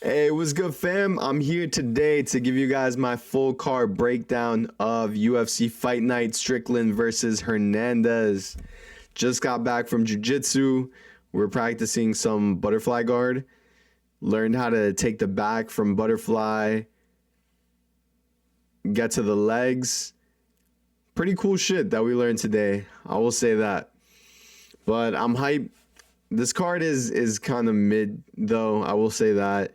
Hey, what's good, fam? I'm here today to give you guys my full card breakdown of UFC Fight Night Strickland versus Hernandez. Just got back from jiu-jitsu. We're practicing some butterfly guard. Learned how to take the back from butterfly, get to the legs. Pretty cool shit that we learned today. I will say that. But I'm hyped. This card is kind of mid, though. I will say that.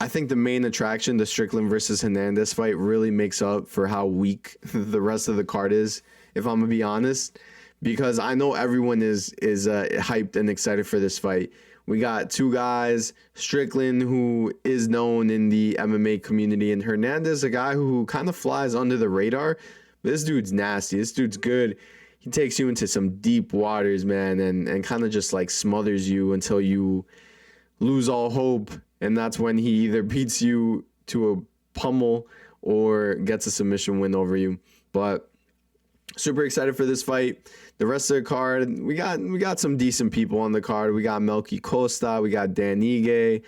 I think the main attraction, the Strickland versus Hernandez fight, really makes up for how weak the rest of the card is, if I'm going to be honest. Because I know everyone is hyped and excited for this fight. We got two guys, Strickland, who is known in the MMA community, and Hernandez, a guy who kind of flies under the radar. But this dude's nasty. This dude's good. He takes you into some deep waters, man, and kind of just like smothers you until you lose all hope. And that's when he either beats you to a pummel or gets a submission win over you. But super excited for this fight. The rest of the card, we got some decent people on the card. We got Melky Costa, we got Dan Ige,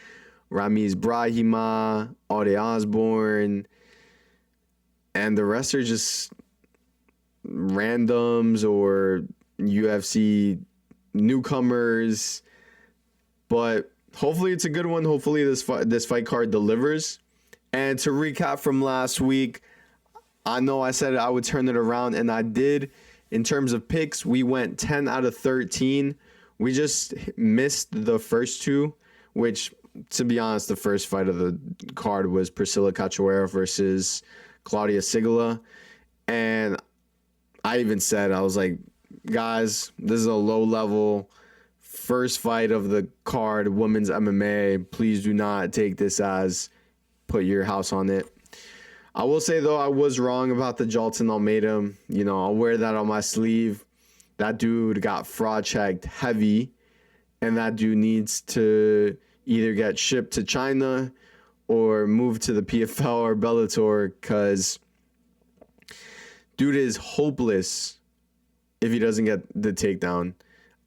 Ramiz Brahimaj, Osbourne, and the rest are just randoms or UFC newcomers. But hopefully it's a good one. Hopefully this fight card delivers. And to recap from last week, I know I said I would turn it around, and I did. In terms of picks, we went 10 out of 13. We just missed the first two, which, to be honest, the first fight of the card was Priscilla Cachoeira versus Claudia Sigala. And I even said, I was like, guys, this is a low-level first fight of the card, women's MMA. Please do not take this as put your house on it. I will say, though, I was wrong about the Jailton Almeida. You know, I'll wear that on my sleeve. That dude got fraud checked heavy, and that dude needs to either get shipped to China or move to the PFL or Bellator, because dude is hopeless if he doesn't get the takedown.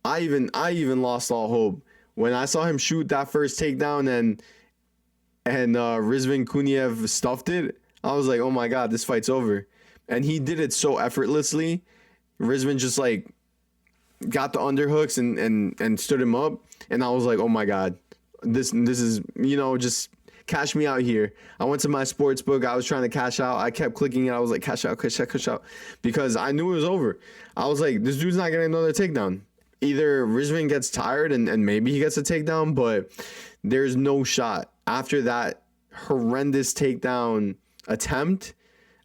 I even lost all hope when I saw him shoot that first takedown and Rizvan Kuniev stuffed it. I was like, oh my God, this fight's over. And he did it so effortlessly. Rizvan just like got the underhooks and stood him up. And I was like, oh my God, this is, just cash me out here. I went to my sports book. I was trying to cash out. I kept clicking it. I was like, cash out, cash out. Because I knew it was over. I was like, this dude's not getting another takedown. Either Rizvan gets tired and maybe he gets a takedown, but there's no shot. After that horrendous takedown attempt,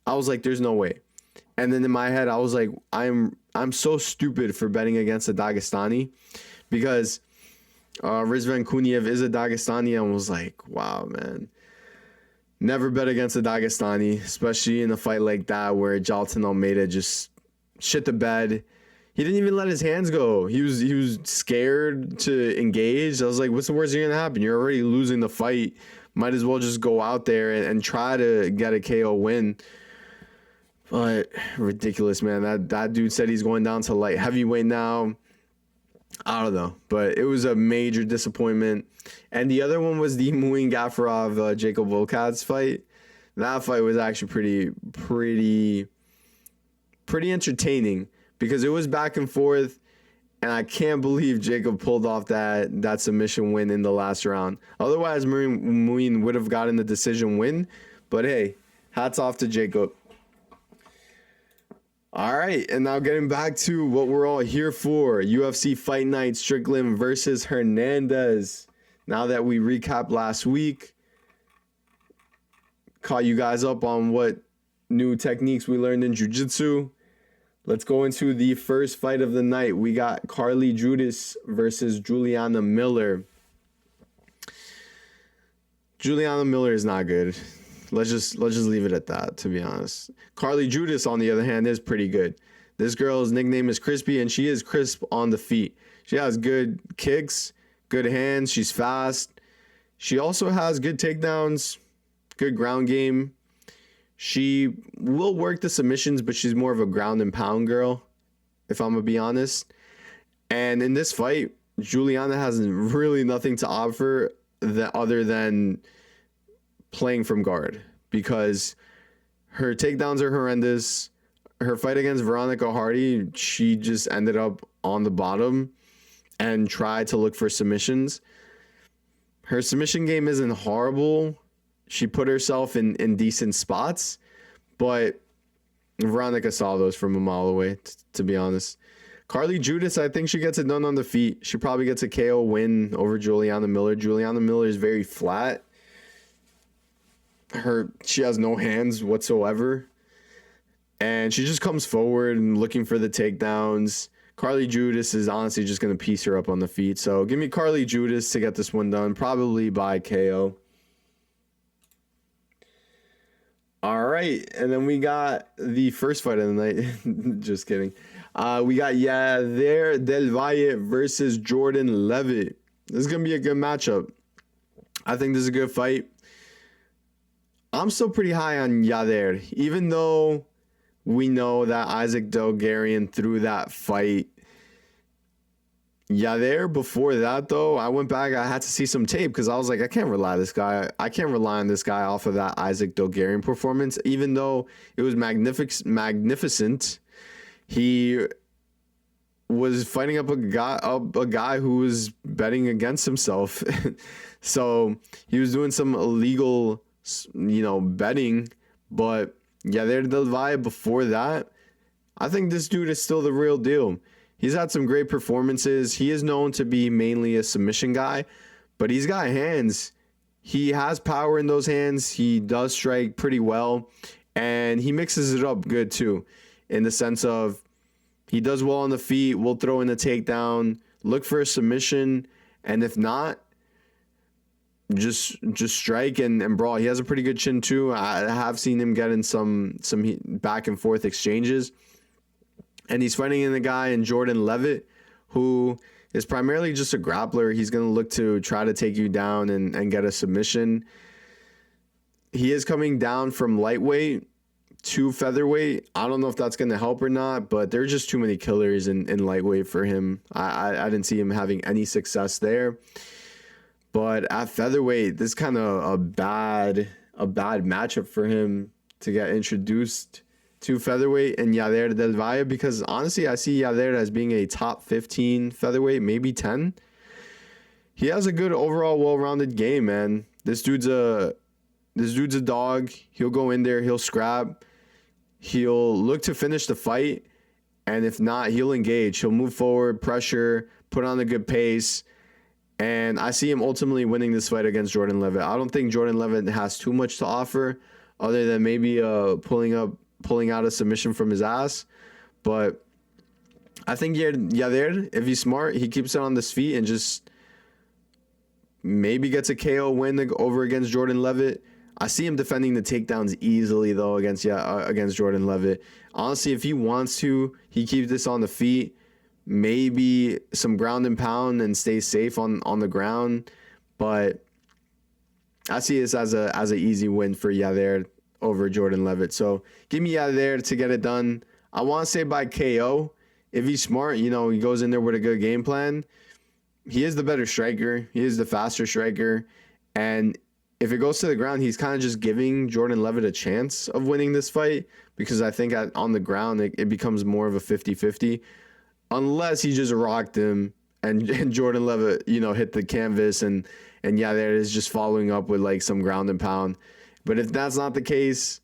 I was like, there's no way. And then in my head, I was like, I'm so stupid for betting against a Dagestani, because Rizvan Kuniev is a Dagestani, and was like, wow, man, never bet against a Dagestani, especially in a fight like that where Jailton Almeida just shit the bed. He didn't even let his hands go. He was scared to engage. I was like, what's the worst that's gonna happen? You're already losing the fight. Might as well just go out there and try to get a KO win. But ridiculous, man. That dude said he's going down to light heavyweight now. I don't know. But it was a major disappointment. And the other one was the Muin Gafarov Jacob Volkats fight. That fight was actually pretty entertaining, because it was back and forth. And I can't believe Jacob pulled off that submission win in the last round. Otherwise, Muin would have gotten the decision win. But hey, hats off to Jacob. All right, and now getting back to what we're all here for. UFC Fight Night Strickland versus Hernandez. Now that we recapped last week, caught you guys up on what new techniques we learned in jiu-jitsu. Let's go into the first fight of the night. We got Carli Judice versus Juliana Miller. Juliana Miller is not good. Let's just leave it at that, to be honest. Carli Judice, on the other hand, is pretty good. This girl's nickname is Crispy, and she is crisp on the feet. She has good kicks, good hands. She's fast. She also has good takedowns, good ground game. She will work the submissions, but she's more of a ground and pound girl, if I'm going to be honest. And in this fight, Juliana has really nothing to offer other than playing from guard, because her takedowns are horrendous. Her fight against Veronica Hardy, she just ended up on the bottom and tried to look for submissions. Her submission game isn't horrible. She put herself in decent spots, but Veronica saw those from a mile away, to be honest. Carli Judice, I think she gets it done on the feet. She probably gets a KO win over Juliana Miller. Juliana Miller is very flat. She has no hands whatsoever. And she just comes forward and looking for the takedowns. Carli Judice is honestly just going to piece her up on the feet. So give me Carli Judice to get this one done, probably by KO. All right, and then we got the first fight of the night. Just kidding. We got Yadier del Valle versus Jordan Leavitt. This is going to be a good matchup. I think this is a good fight. I'm still pretty high on Yadier, even though we know that Isaac Delgarian threw that fight. Yadier, before that, though, I went back. I had to see some tape because I was like, I can't rely on this guy. I can't rely on this guy off of that Isaac Delgarian performance, even though it was magnificent. He was fighting up a guy who was betting against himself. So he was doing some illegal, betting. But Yadier del Valle, before that, I think this dude is still the real deal. He's had some great performances. He is known to be mainly a submission guy, but he's got hands. He has power in those hands. He does strike pretty well, and he mixes it up good too, in the sense of he does well on the feet. We'll throw in a takedown, look for a submission, and if not, just strike and brawl. He has a pretty good chin too. I have seen him get in some back and forth exchanges. And he's fighting in a guy in Jordan Leavitt, who is primarily just a grappler. He's going to look to try to take you down and get a submission. He is coming down from lightweight to featherweight. I don't know if that's going to help or not, but there's just too many killers in lightweight for him. I didn't see him having any success there. But at featherweight, this is kind of a bad matchup for him to get introduced to featherweight and Yadier del Valle, because honestly, I see Yadier as being a top 15 featherweight, maybe 10. He has a good overall, well-rounded game, man. This dude's a dog. He'll go in there, he'll scrap, he'll look to finish the fight, and if not, he'll engage. He'll move forward, pressure, put on a good pace, and I see him ultimately winning this fight against Jordan Leavitt. I don't think Jordan Leavitt has too much to offer, other than maybe pulling out a submission from his ass. But I think Yadier, if he's smart, he keeps it on his feet and just maybe gets a KO win over against Jordan Leavitt. I see him defending the takedowns easily, though, against Jordan Leavitt. Honestly, if he wants to, he keeps this on the feet, maybe some ground and pound and stays safe on the ground. But I see this as an easy win for Yadier over Jordan Leavitt. So give me Yadier to get it done. I want to say by KO. If he's smart, he goes in there with a good game plan. He is the better striker. He is the faster striker. And if it goes to the ground, he's kind of just giving Jordan Leavitt a chance of winning this fight, because I think on the ground, it becomes more of a 50-50. Unless he just rocked him and Jordan Leavitt, hit the canvas and Yadier is just following up with like some ground and pound. But if that's not the case,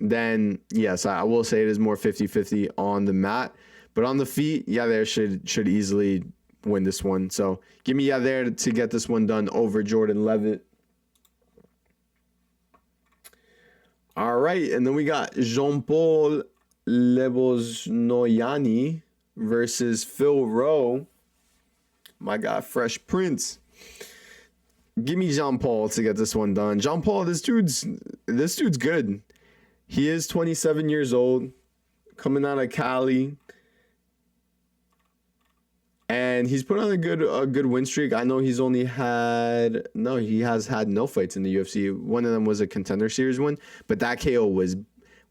then yes, I will say it is more 50-50 on the mat. But on the feet, Yadier should easily win this one. So give me Yadier to get this one done over Jordan Leavitt. All right, and then we got Jean-Paul Lebosnoyani versus Phil Rowe. My guy, Fresh Prince. Give me Jean-Paul to get this one done. Jean-Paul, this dude's good. He is 27 years old, coming out of Cali, and he's put on a good win streak. I know he has had no fights in the UFC. One of them was a Contender Series win, but that KO was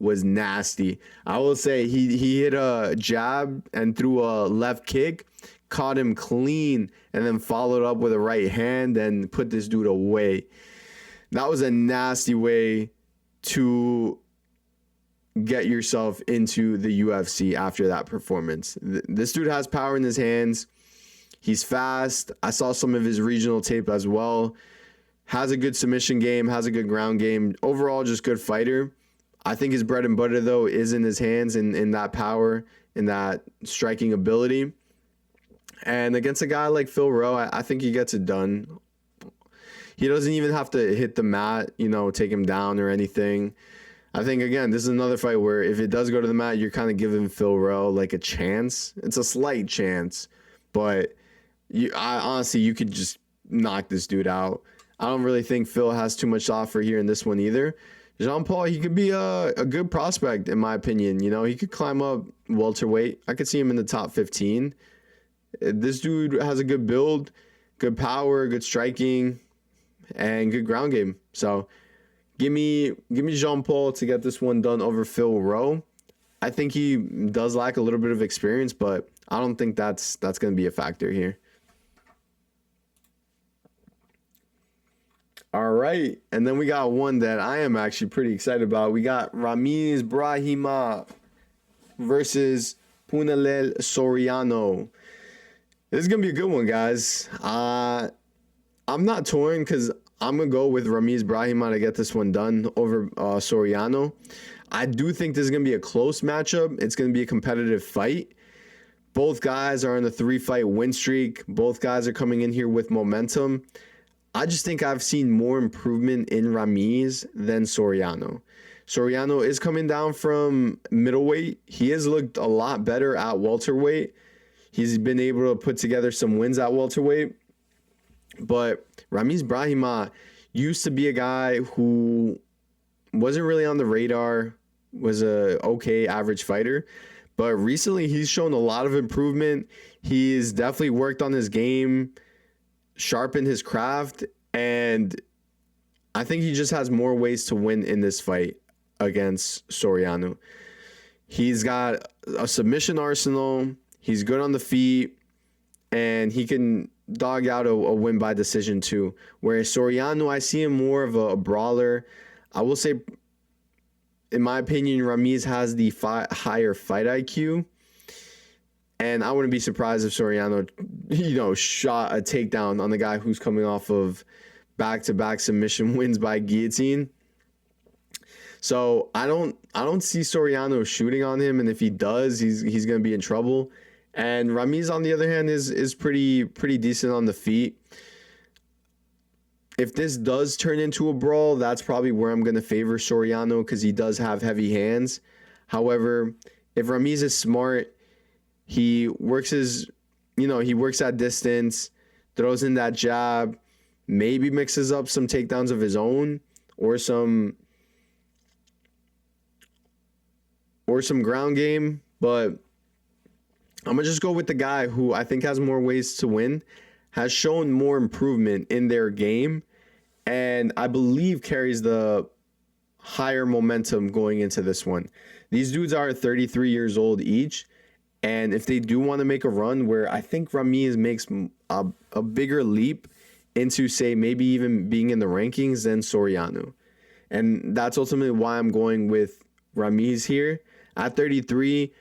was nasty. I will say he hit a jab and threw a left kick, caught him clean, and then followed up with a right hand and put this dude away. That was a nasty way to get yourself into the UFC after that performance. This dude has power in his hands. He's fast. I saw some of his regional tape as well. Has a good submission game, has a good ground game. Overall, just good fighter. I think his bread and butter, though, is in his hands, in that power, in that striking ability. And against a guy like Phil Rowe, I think he gets it done. He doesn't even have to hit the mat, take him down or anything. I think, again, this is another fight where if it does go to the mat, you're kind of giving Phil Rowe like a chance. It's a slight chance, but honestly, you could just knock this dude out. I don't really think Phil has too much to offer here in this one either. Jean-Paul, he could be a good prospect, in my opinion. He could climb up welterweight. I could see him in the top 15. This dude has a good build, good power, good striking, and good ground game. So give me Jean-Paul to get this one done over Phil Rowe. I think he does lack a little bit of experience, but I don't think that's going to be a factor here. All right, and then we got one that I am actually pretty excited about. We got Ramiz Brahimaj versus Punahele Soriano. This is going to be a good one, guys. I'm not torn because I'm going to go with Ramiz Brahimaj to get this one done over Soriano. I do think this is going to be a close matchup. It's going to be a competitive fight. Both guys are on a 3-fight win streak. Both guys are coming in here with momentum. I just think I've seen more improvement in Ramiz than Soriano. Soriano is coming down from middleweight. He has looked a lot better at welterweight. He's been able to put together some wins at welterweight. But Ramiz Brahimaj used to be a guy who wasn't really on the radar, was a okay average fighter. But recently he's shown a lot of improvement. He's definitely worked on his game, sharpened his craft, and I think he just has more ways to win in this fight against Soriano. He's got a submission arsenal. He's good on the feet, and he can dog out a win by decision too. Whereas Soriano, I see him more of a brawler. I will say, in my opinion, Ramiz has the higher fight IQ. And I wouldn't be surprised if Soriano, shot a takedown on the guy who's coming off of back-to-back submission wins by guillotine. So I don't see Soriano shooting on him, and if he does, he's going to be in trouble. And Ramiz, on the other hand, is pretty decent on the feet. If this does turn into a brawl, that's probably where I'm going to favor Soriano because he does have heavy hands. However, if Ramiz is smart, he works at distance, throws in that jab, maybe mixes up some takedowns of his own or some ground game. But I'm going to just go with the guy who I think has more ways to win, has shown more improvement in their game, and I believe carries the higher momentum going into this one. These dudes are 33 years old each. And if they do want to make a run where I think Ramiz makes a bigger leap into, say, maybe even being in the rankings than Soriano. And that's ultimately why I'm going with Ramiz here. At 33,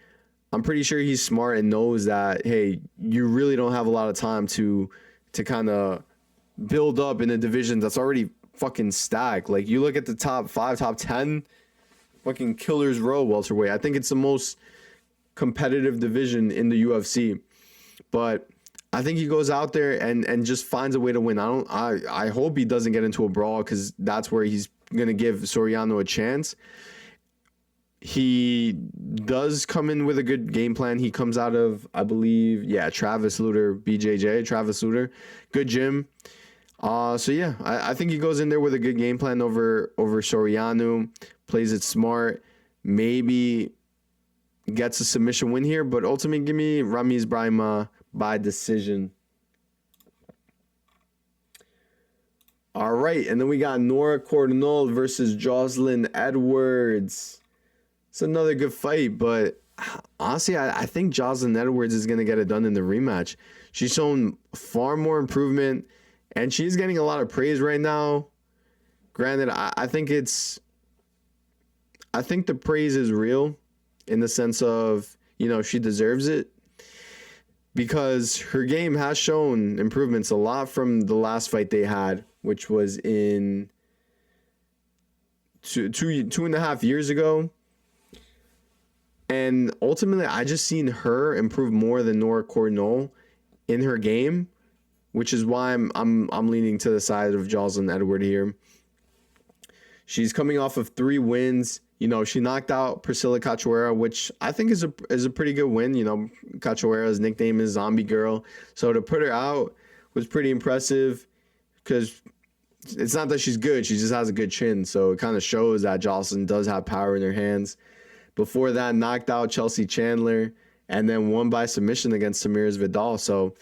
I'm pretty sure he's smart and knows that, hey, you really don't have a lot of time to kind of build up in a division that's already fucking stacked. Like, you look at the top 5, top 10, fucking killer's row welterweight. I think it's the most competitive division in the UFC, but I think he goes out there and just finds a way to win. I hope he doesn't get into a brawl because that's where he's gonna give Soriano a chance. He does come in with a good game plan. He comes out of, I believe, Travis Lutter, Travis Lutter, good gym. I think he goes in there with a good game plan over Soriano, plays it smart, maybe gets a submission win here, but ultimately give me Ramiz Brahimaj by decision. All right, and then we got Nora Cornolle versus Joselyn Edwards. it's another good fight. But honestly, I think Joselyn Edwards is going to get it done in the rematch. She's shown far more improvement, and she's getting a lot of praise right now. Granted, I think the praise is real in the sense of, she deserves it because her game has shown improvements a lot from the last fight they had, which was in two and a half years ago. And ultimately, I just seen her improve more than Nora Cornolle in her game, which is why I'm leaning to the side of Joselyn Edwards here. She's coming off of 3 wins. She knocked out Priscilla Cachoeira, which I think is a pretty good win. Cachoeira's nickname is Zombie Girl. So to put her out was pretty impressive because it's not that she's good. She just has a good chin. So it kind of shows that Joselyn does have power in her hands. Before that, knocked out Chelsea Chandler and then won by submission against Samiras Vidal. So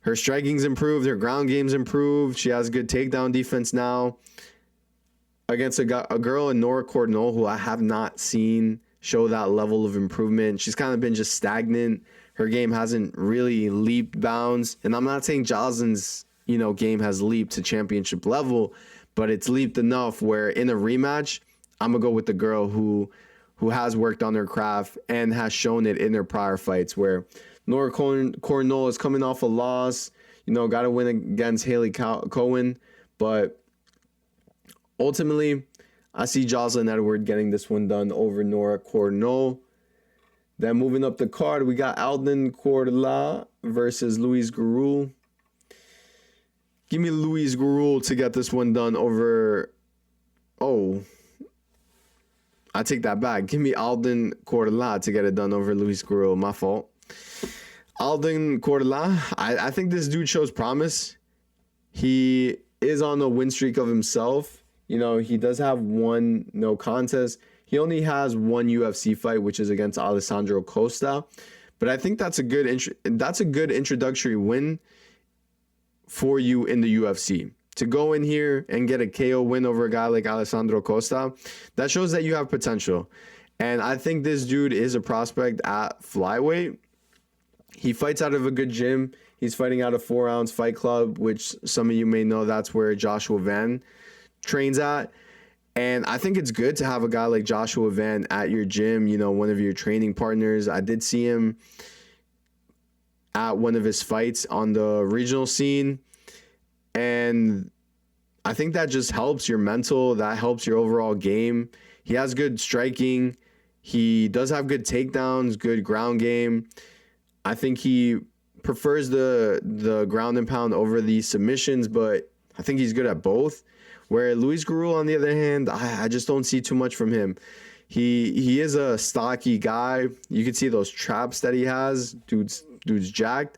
her striking's improved. Her ground game's improved. She has good takedown defense now. Against a girl in Nora Cornolle who I have not seen show that level of improvement. She's kind of been just stagnant. Her game hasn't really leaped bounds. And I'm not saying Joselyn's, game has leaped to championship level, but it's leaped enough where in a rematch, I'm going to go with the girl who has worked on her craft and has shown it in her prior fights, where Nora Cornolle is coming off a loss, got to win against Haley Cohen, but ultimately, I see Joselyn Edwards getting this one done over Nora Cornolle. Then moving up the card, we got Alden Corla versus Luis Gurule. Give me Luis Gurule to get this one done over... Oh, I take that back. Give me Alden Corla to get it done over Luis Gurule. My fault. Alden Corla, I think this dude shows promise. He is on a win streak of himself. He does have 1 no contest. He only has 1 UFC fight, which is against Alessandro Costa. But I think that's a good introductory win for you in the UFC. To go in here and get a KO win over a guy like Alessandro Costa, that shows that you have potential. And I think this dude is a prospect at flyweight. He fights out of a good gym. He's fighting out of 4 Ounce Fight Club, which some of you may know that's where Joshua Van trains at. And I think it's good to have a guy like Joshua Van at your gym, one of your training partners. I did see him at one of his fights on the regional scene, and I think that just helps your mental, that helps your overall game. He has good striking. He does have good takedowns, good ground game. I think he prefers the ground and pound over the submissions, but I think he's good at both. Where Luis Gurule, on the other hand, I just don't see too much from him. He is a stocky guy. You can see those traps that he has. Dude's jacked.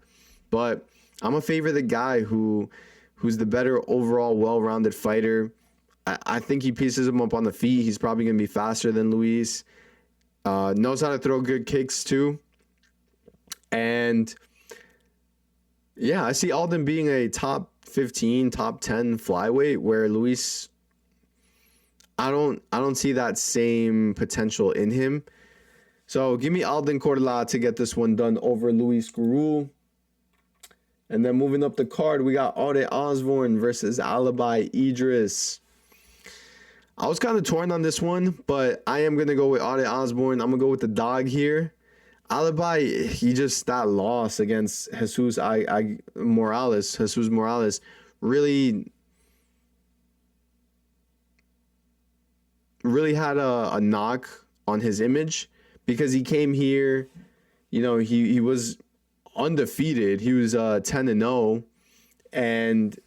But I'm a favor the guy who's the better overall well-rounded fighter. I think he pieces him up on the feet. He's probably going to be faster than Luis. Knows how to throw good kicks too. And yeah, I see Alden being a top 15, top 10 flyweight, where Luis, I don't see that same potential in him. So give me Alden Corla to get this one done over Luis Gurule. And then moving up the card, we got Osbourne versus Alibi Idiris. I was kind of torn on this one, but I am going to go with Osbourne. I'm going to go with the dog here. Alibi, that loss against Jesus Morales really had a knock on his image, because he came here, he was undefeated. He was 10-0, and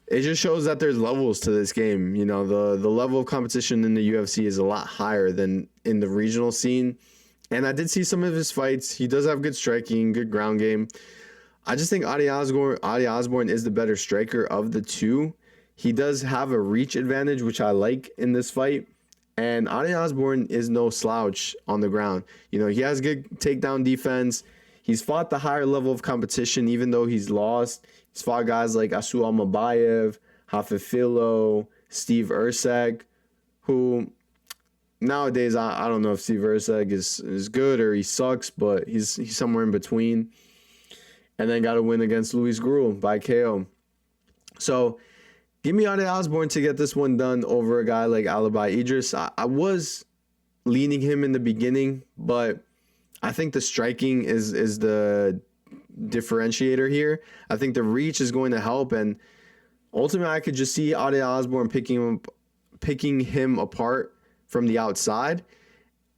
it just shows that there's levels to this game. The level of competition in the UFC is a lot higher than in the regional scene. And I did see some of his fights. He does have good striking, good ground game. I just think Adi Osbourne is the better striker of the two. He does have a reach advantage, which I like in this fight. And Adi Osbourne is no slouch on the ground. He has good takedown defense. He's fought the higher level of competition, even though he's lost. He's fought guys like Asu Almabayev, Hafifilo, Steve Ursek, who nowadays, I don't know if Serghei is good or he sucks, but he's somewhere in between. And then got a win against Luis Gurule by KO. So give me Yadier Osbourne to get this one done over a guy like Alibi. Idiris, I was leaning him in the beginning, but I think the striking is the differentiator here. I think the reach is going to help, and ultimately I could just see Yadier Osbourne picking him apart from the outside,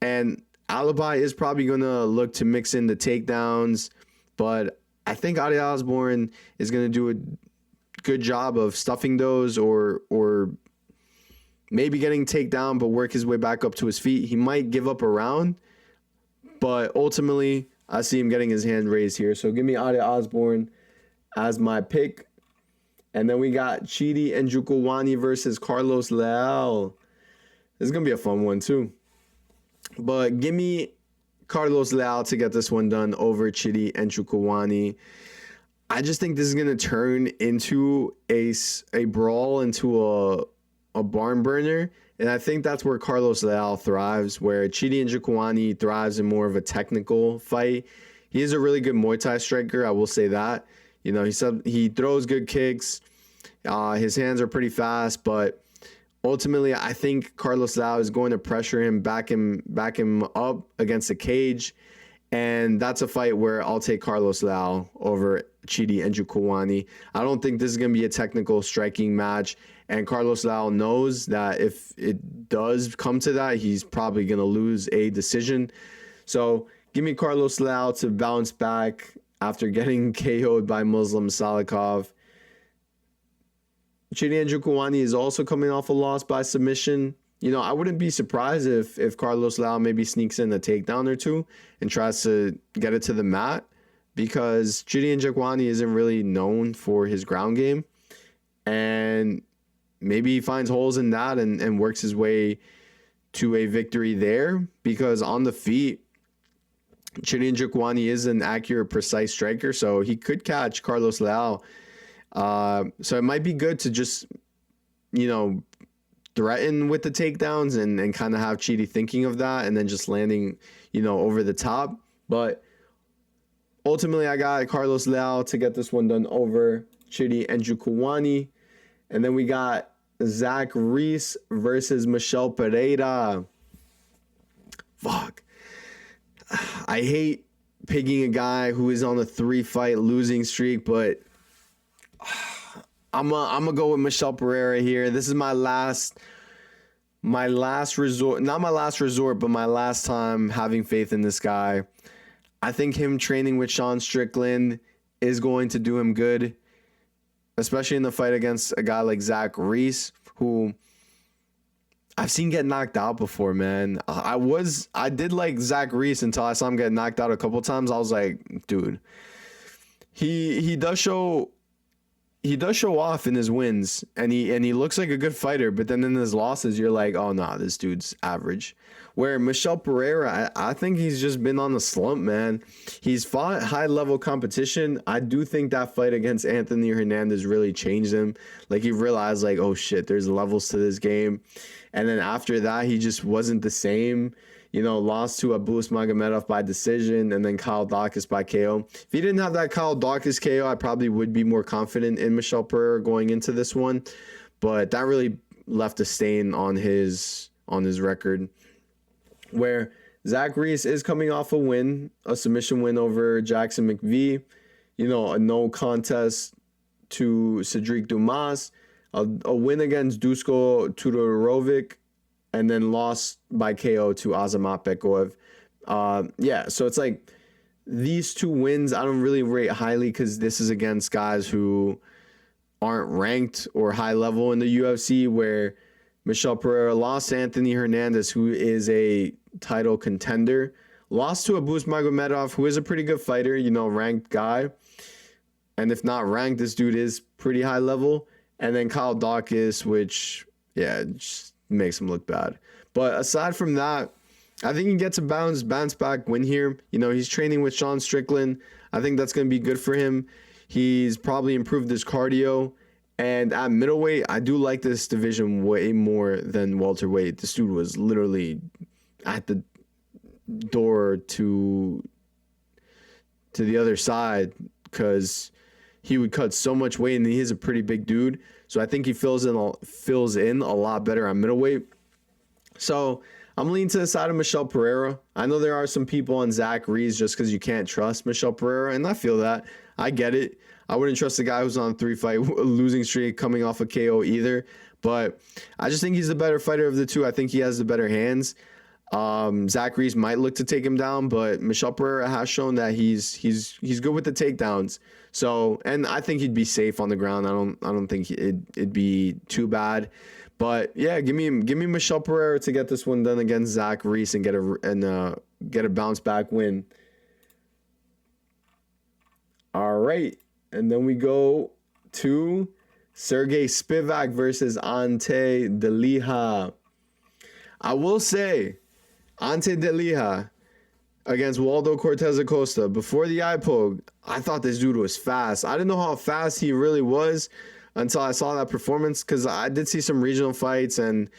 and Alibi is probably going to look to mix in the takedowns, but I think Yadier Osbourne is going to do a good job of stuffing those or maybe getting takedown but work his way back up to his feet. He might give up a round, but ultimately I see him getting his hand raised here. So give me Yadier Osbourne as my pick. And then we got Chidi and Njokuani versus Carlos Leal. This is going to be a fun one too. But give me Carlos Leal to get this one done over Chidi and Njokuani. I just think this is going to turn into a brawl, into a barn burner. And I think that's where Carlos Leal thrives, where Chidi and Njokuani thrives in more of a technical fight. He is a really good Muay Thai striker, I will say that. You know, he throws good kicks. His hands are pretty fast, but ultimately I think Carlos Leal is going to pressure him, back him up against the cage. And that's a fight where I'll take Carlos Leal over Chidi and Njokuani. I don't think this is going to be a technical striking match. And Carlos Leal knows that if it does come to that, he's probably going to lose a decision. So give me Carlos Leal to bounce back after getting KO'd by Muslim Salikov. Chidi and Njokuani is also coming off a loss by submission. You know, I wouldn't be surprised if Carlos Leal maybe sneaks in a takedown or two and tries to get it to the mat, because Chidi and Njokuani isn't really known for his ground game. And maybe he finds holes in that and works his way to a victory there, because on the feet, Chidi and Njokuani is an accurate, precise striker, so he could catch Carlos Leal. So it might be good to just, you know, threaten with the takedowns and kind of have Chidi thinking of that and then just landing, you know, over the top. But ultimately, I got Carlos Leal to get this one done over Chidi and Njokuani. And then we got Reese versus Michel Pereira. Fuck. I hate picking a guy who is on a 3-fight losing streak, but I'm gonna go with Michel Pereira here. This is my last resort, not my last resort, but my last time having faith in this guy. I think him training with Sean Strickland is going to do him good, especially in the fight against a guy like Reese, who I've seen get knocked out before, man. I did like Reese until I saw him get knocked out a couple times. I was like, dude, he does show off in his wins, and he looks like a good fighter, but then in his losses, you're like, oh, nah, this dude's average. Where Michel Pereira, I think he's just been on the slump, man. He's fought high-level competition. I do think that fight against Anthony Hernandez really changed him. Like, he realized, like, oh, shit, there's levels to this game. And then after that, he just wasn't the same. You know, lost to Abus Magomedov by decision, and then Kyle Dawkins by KO. If he didn't have that Kyle Dawkins KO, I probably would be more confident in Michel Pereira going into this one. But that really left a stain on his record. Where Reese is coming off a submission win over Jackson McVie. You know, a no contest to Cedric Dumas. A win against Dusko Tudorovic. And then lost by KO to Azamat Bekoev. So it's like these two wins I don't really rate highly, because this is against guys who aren't ranked or high level in the UFC, where Michel Pereira lost to Anthony Hernandez, who is a title contender, lost to Abus Magomedov, who is a pretty good fighter, you know, ranked guy. And if not ranked, this dude is pretty high level. And then Kyle Dawkins, which, yeah, just makes him look bad. But aside from that, I think he gets a bounce back win here. You know, he's training with Sean Strickland. I think that's going to be good for him. He's probably improved his cardio, And at middleweight, I do like this division way more than welterweight. This dude was literally at the door to the other side because he would cut so much weight, and he is a pretty big dude. So I think he fills in a lot better at middleweight. So I'm leaning to the side of Michel Pereira. I know there are some people on Zach Reese just because you can't trust Michel Pereira, and I feel that. I get it. I wouldn't trust a guy who's on a 3-fight losing streak coming off a KO either. But I just think he's the better fighter of the two. I think he has the better hands. Zach Reese might look to take him down, but Michel Pereira has shown that he's good with the takedowns. So, and I think he'd be safe on the ground. I don't think it'd be too bad. But yeah, give me Michel Pereira to get this one done against Zach Reese and get a bounce back win. All right. And then we go to Serghei Spivac versus Ante Delija. I will say, Ante Delija against Waldo Cortez Acosta. Before the eye poke, I thought this dude was fast. I didn't know how fast he really was until I saw that performance, because I did see some regional fights and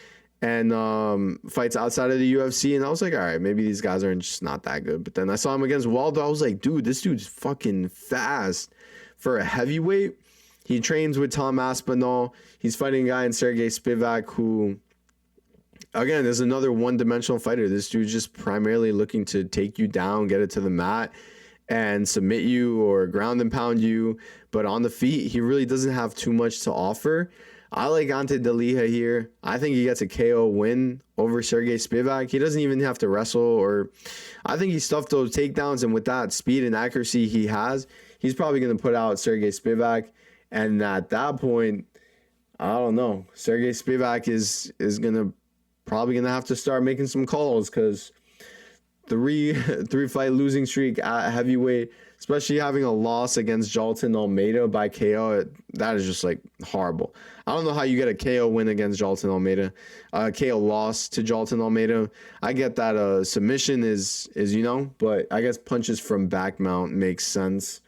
fights outside of the UFC, and I was like, all right, maybe these guys are just not that good. But then I saw him against Waldo. I was like, dude, this dude's fucking fast. For a heavyweight, he trains with Tom Aspinall. He's fighting a guy in Serghei Spivac who, again, is another one-dimensional fighter. This dude's just primarily looking to take you down, get it to the mat, and submit you or ground and pound you. But on the feet, he really doesn't have too much to offer. I like Ante Delija here. I think he gets a KO win over Serghei Spivac. He doesn't even have to wrestle, or I think he stuffed those takedowns, and with that speed and accuracy he has, he's probably going to put out Serghei Spivac. And at that point, I don't know. Serghei Spivac is probably going to have to start making some calls, because three-fight losing streak at heavyweight, especially having a loss against Jailton Almeida by KO, that is just like horrible. I don't know how you get a KO win against Jailton Almeida, KO loss to Jailton Almeida. I get that submission is but I guess punches from back mount makes sense.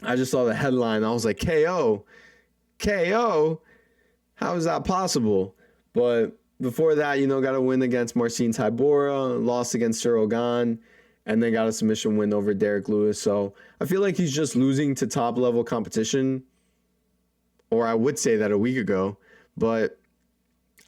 I just saw the headline. I was like, KO? How is that possible? But before that, got a win against Marcin Tybura, lost against Cyril Gane, and then got a submission win over Derek Lewis. So I feel like he's just losing to top-level competition, or I would say that a week ago, but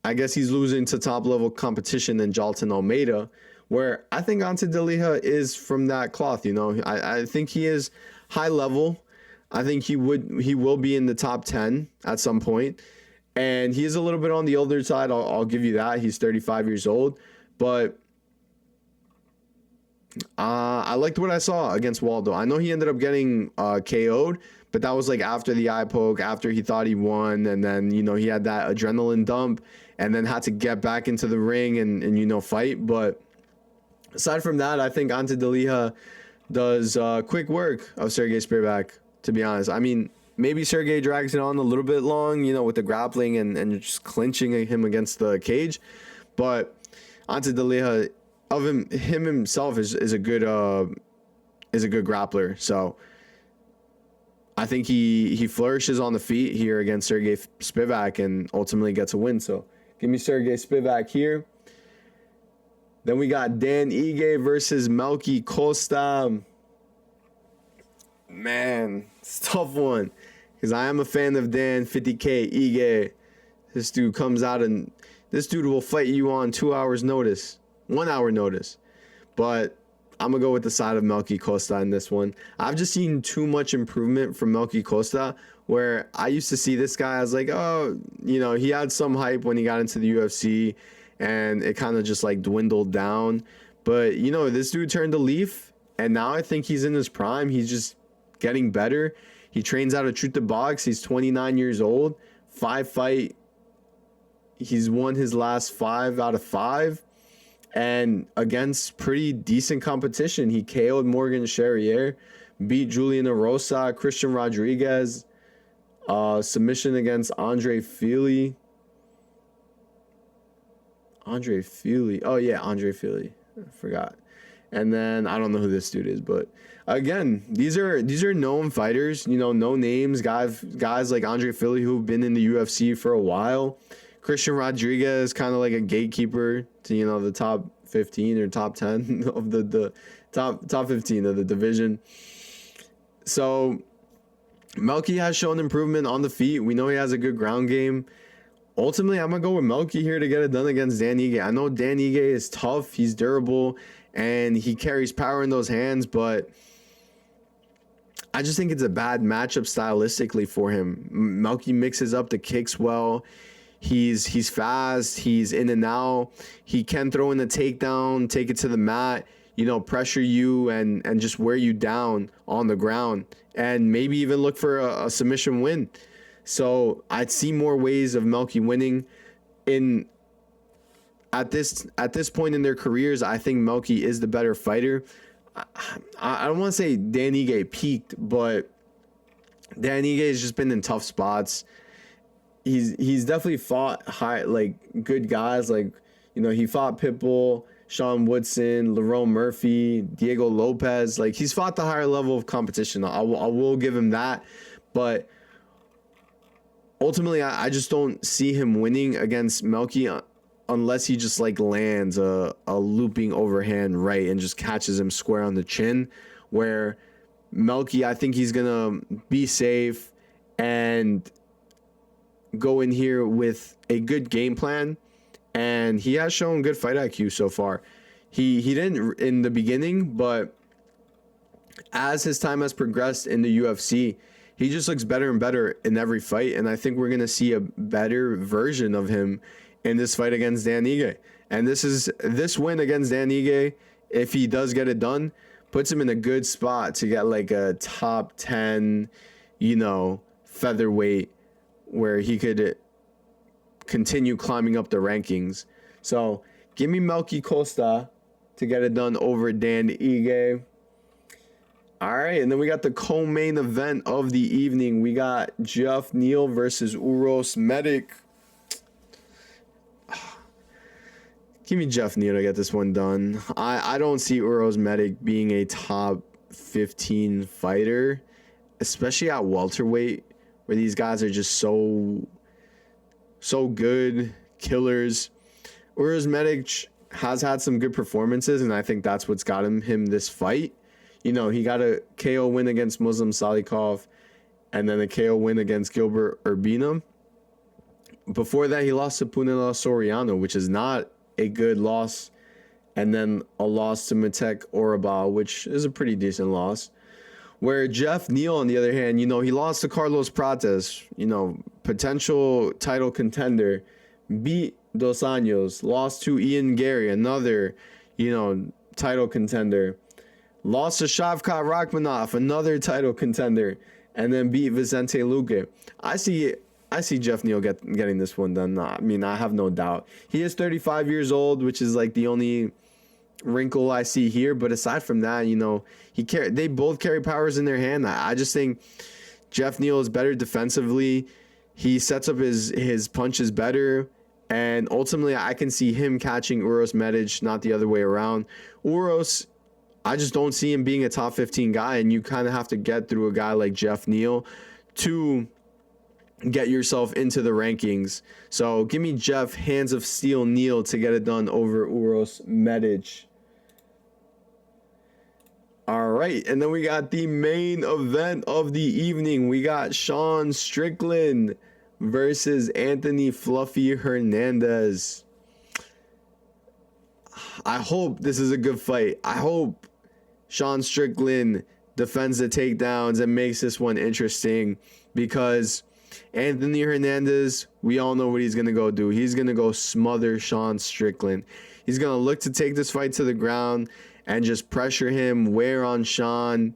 I guess he's losing to top-level competition than Jailton Almeida, where I think Ante Delija is from that cloth. I think he is high level. I think he will be in the top 10 at some point. And he is a little bit on the older side. I'll give you that. He's 35 years old. But I liked what I saw against Waldo. I know he ended up getting KO'd, but that was like after the eye poke, after he thought he won. And then, he had that adrenaline dump and then had to get back into the ring and fight. But aside from that, I think Ante Delija does quick work of Serghei Spivac, to be honest. I mean, maybe Serghei drags it on a little bit long, with the grappling and just clinching him against the cage. But Ante Delija, of him himself is a good grappler. So I think he flourishes on the feet here against Serghei Spivac and ultimately gets a win. So give me Serghei Spivac here. Then we got Dan Ige versus Melky Costa. Man, it's a tough one, because I am a fan of Dan 50K Ige. This dude comes out and this dude will fight you on 2 hours notice, 1 hour notice. But I'm going to go with the side of Melky Costa in this one. I've just seen too much improvement from Melky Costa, where I used to see this guy as like, oh, he had some hype when he got into the UFC, and it kind of just like dwindled down. But, this dude turned a leaf, and now I think he's in his prime. He's just getting better. He trains out of Truth to Box. He's 29 years old. 5-fight. He's won his last 5 out of 5. And against pretty decent competition, he KO'd Morgan Charrier, beat Juliana Rosa, Christian Rodriguez, submission against Andre Fili. Oh yeah, Andre Fili. I forgot. And then I don't know who this dude is, but again, these are known fighters, no names, guys like Andre Philly who've been in the UFC for a while. Christian Rodriguez, kind of like a gatekeeper to the top 15 or top 10 of the top 15 of the division. So Melky has shown improvement on the feet. We know he has a good ground game. Ultimately, I'm going to go with Melky here to get it done against Dan Ige. I know Dan Ige is tough. He's durable, and he carries power in those hands, but I just think it's a bad matchup stylistically for him. Melky mixes up the kicks well. He's fast. He's in and out. He can throw in a takedown, take it to the mat, pressure you and just wear you down on the ground, and maybe even look for a submission win. So I'd see more ways of Melky winning. At this point in their careers, I think Melky is the better fighter. I don't want to say Dan Ige peaked, but Dan Ige has just been in tough spots. He's definitely fought good guys, he fought Pitbull, Sean Woodson, Lerone Murphy, Diego Lopez. He's fought the higher level of competition. I will give him that, but ultimately, I just don't see him winning against Melky unless he just lands a looping overhand right and just catches him square on the chin. Where Melky, I think he's gonna be safe and go in here with a good game plan, and he has shown good fight IQ so far. He didn't in the beginning, but as his time has progressed in the UFC, he just looks better and better in every fight, and I think we're going to see a better version of him in this fight against Dan Ige. And this win against Dan Ige, if he does get it done, puts him in a good spot to get a top 10, featherweight where he could continue climbing up the rankings. So give me Melky Costa to get it done over Dan Ige. All right, and then we got the co-main event of the evening. We got Geoff Neal versus Uros Medic. Give me Geoff Neal to get this one done. I don't see Uros Medic being a top 15 fighter, especially at welterweight, where these guys are just so good, killers. Uros Medic has had some good performances, and I think that's what's got him this fight. He got a KO win against Muslim Salikov and then a KO win against Gilbert Urbina. Before that, he lost to Punahele Soriano, which is not a good loss. And then a loss to Matek Orabal, which is a pretty decent loss. Where Geoff Neal, on the other hand, he lost to Carlos Prates, potential title contender, beat Dos Anjos, lost to Ian Gary, another, title contender. Lost to Shavkat Rakhmonov, another title contender, and then beat Vicente Luque. I see Geoff Neal getting this one done. I have no doubt. He is 35 years old, which is the only wrinkle I see here. But aside from that, they both carry powers in their hand. I just think Geoff Neal is better defensively. He sets up his punches better. And ultimately, I can see him catching Uros Medic, not the other way around. Uros, I just don't see him being a top 15 guy, and you kind of have to get through a guy like Geoff Neal to get yourself into the rankings. So give me Geoff Hands of Steel Neal to get it done over Uros Medic. All right, and then we got the main event of the evening. We got Sean Strickland versus Anthony Fluffy Hernandez. I hope this is a good fight. I hope Sean Strickland defends the takedowns and makes this one interesting, because Anthony Hernandez, we all know what he's going to go do. He's going to go smother Sean Strickland. He's going to look to take this fight to the ground and just pressure him, wear on Sean.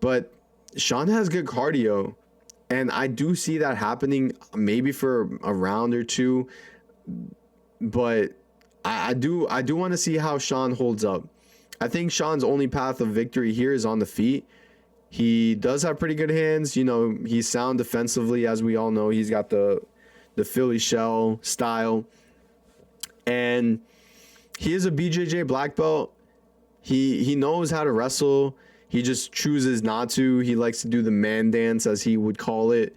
But Sean has good cardio, and I do see that happening maybe for a round or two. But I do want to see how Sean holds up. I think Sean's only path of victory here is on the feet. He does have pretty good hands. He's sound defensively, as we all know. He's got the Philly shell style. And he is a BJJ black belt. He knows how to wrestle. He just chooses not to. He likes to do the man dance, as he would call it.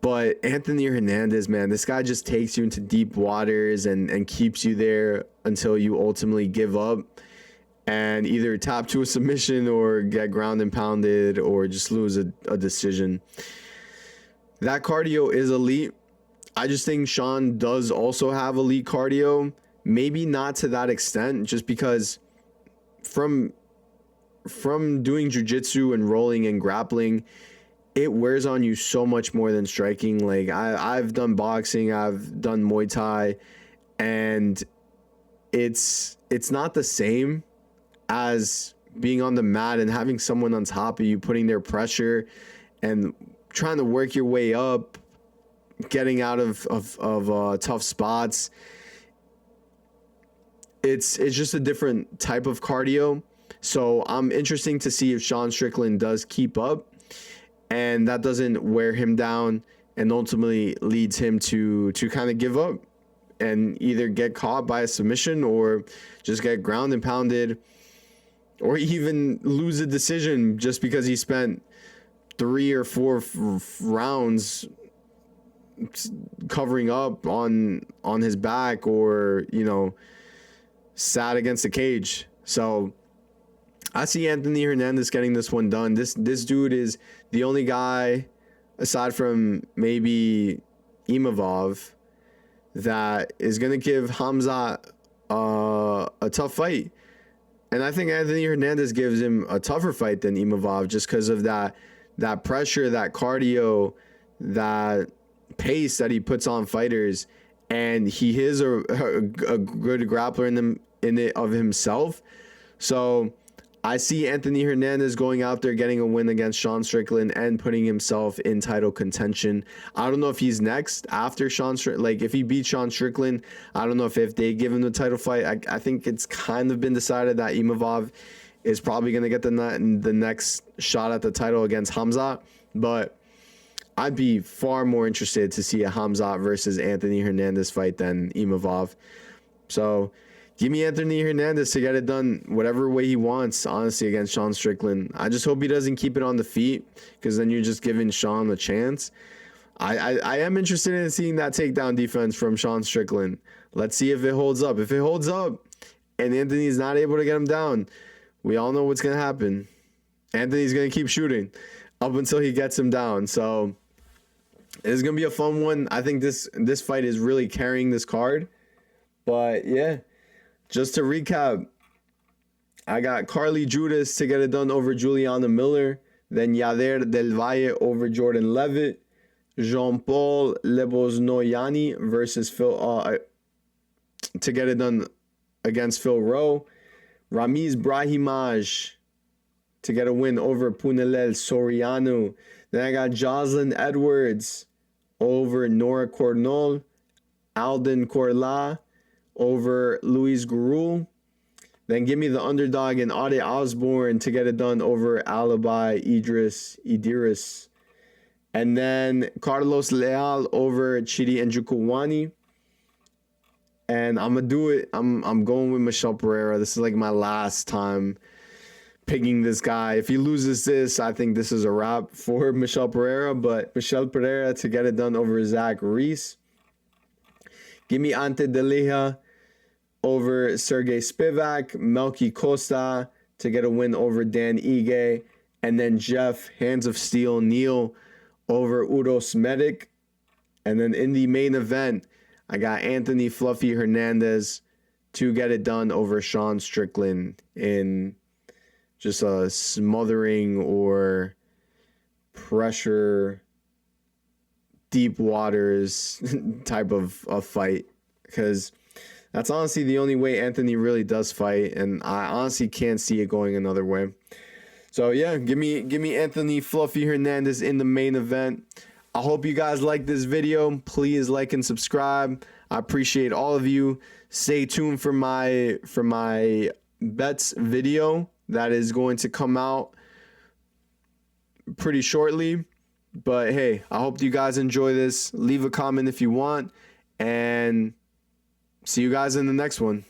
But Anthony Hernandez, man, this guy just takes you into deep waters and keeps you there until you ultimately give up and either tap to a submission or get ground and pounded or just lose a decision. That cardio is elite. I just think Sean does also have elite cardio. Maybe not to that extent, just because from doing jiu-jitsu and rolling and grappling, it wears on you so much more than striking. Like I've done boxing, I've done Muay Thai, and it's not the same as being on the mat and having someone on top of you, putting their pressure and trying to work your way up, getting out of tough spots. It's just a different type of cardio. So I'm interested to see if Sean Strickland does keep up and that doesn't wear him down and ultimately leads him to kind of give up and either get caught by a submission or just get ground and pounded or even lose a decision just because he spent 3 or 4 rounds covering up on his back or, sat against the cage. So I see Anthony Hernandez getting this one done. This dude is the only guy, aside from maybe Imavov, that is going to give Hamza a tough fight. And I think Anthony Hernandez gives him a tougher fight than Imavov just because of that pressure, that cardio, that pace that he puts on fighters. And he is a good grappler in it of himself. So I see Anthony Hernandez going out there, getting a win against Sean Strickland and putting himself in title contention. I don't know if he's next after Sean Strickland. Like, if he beats Sean Strickland, I don't know if they give him the title fight. I think it's kind of been decided that Imavov is probably going to get the next shot at the title against Hamzat. But I'd be far more interested to see a Hamzat versus Anthony Hernandez fight than Imavov. So give me Anthony Hernandez to get it done whatever way he wants, honestly, against Sean Strickland. I just hope he doesn't keep it on the feet because then you're just giving Sean a chance. I am interested in seeing that takedown defense from Sean Strickland. Let's see if it holds up. If it holds up and Anthony's not able to get him down, we all know what's going to happen. Anthony's going to keep shooting up until he gets him down. So it's going to be a fun one. I think this fight is really carrying this card. But, yeah. Just to recap, I got Carli Judice to get it done over Juliana Miller. Then Yadier del Valle over Jordan Leavitt. Jean-Paul Lebosnoyani versus Phil to get it done against Phil Rowe. Ramiz Brahimaj to get a win over Punahele Soriano. Then I got Joselyn Edwards over Nora Cornolle. Alden Corla over Luis Gurule. Then give me the underdog in Osbourne to get it done over Alibi Idiris. And then Carlos Leal over Chidi and Njokuani. And I'm going to do it. I'm going with Michel Pereira. This is like my last time picking this guy. If he loses this, I think this is a wrap for Michel Pereira. But Michel Pereira to get it done over Reese. Give me Ante Delija over Serghei Spivac. Melky Costa to get a win over Dan Ige. And then Jeff Hands of Steel Neal over Uros Medic. And then in the main event, I got Anthony Fluffy Hernandez to get it done over Sean Strickland in just a smothering or pressure, deep waters type of fight. Because that's honestly the only way Anthony really does fight. And I honestly can't see it going another way. So, yeah, give me Anthony Fluffy Hernandez in the main event. I hope you guys like this video. Please like and subscribe. I appreciate all of you. Stay tuned for my bets video that is going to come out pretty shortly. But hey, I hope you guys enjoy this. Leave a comment if you want. And see you guys in the next one.